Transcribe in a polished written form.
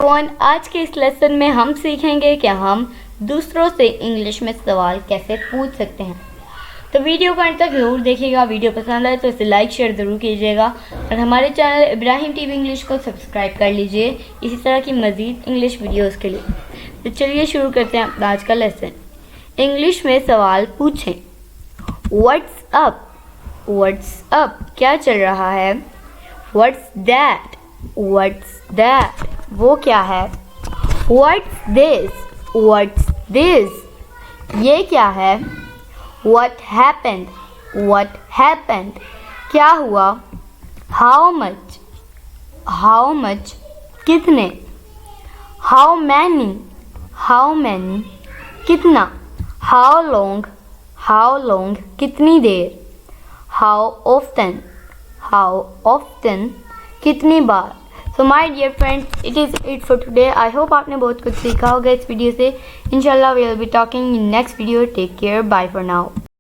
आज के इस लेसन में हम सीखेंगे कि हम दूसरों से इंग्लिश में सवाल कैसे पूछ सकते हैं। तो वीडियो को अंत तक जरूर देखिएगा। वीडियो पसंद आए तो इसे लाइक शेयर ज़रूर कीजिएगा और हमारे चैनल इब्राहिम टीवी इंग्लिश को सब्सक्राइब कर लीजिए इसी तरह की मज़ीद इंग्लिश वीडियोस के लिए। तो चलिए शुरू करते हैं अपना आज का लेसन। इंग्लिश में सवाल पूछें। व्हाट्स अप, व्हाट्स अप, क्या चल रहा है। व्हाट्स दैट, व्हाट्स दैट, वो क्या है। व्हाट्स दिस, व्हाट्स दिस, ये क्या है। व्हाट हैपेंड, व्हाट हैपेंड, क्या हुआ। हाउ मच, हाउ मच, कितने। हाउ मैनी, हाउ मैनी, कितना। हाउ लॉन्ग, कितनी देर। हाउ ऑफ्टन, कितनी बार। So my dear friends, it is it for today. I hope आपने बहुत कुछ सीखा होगा इस वीडियो से। इंशाल्लाह we will be talking in next video. Take care, bye for now.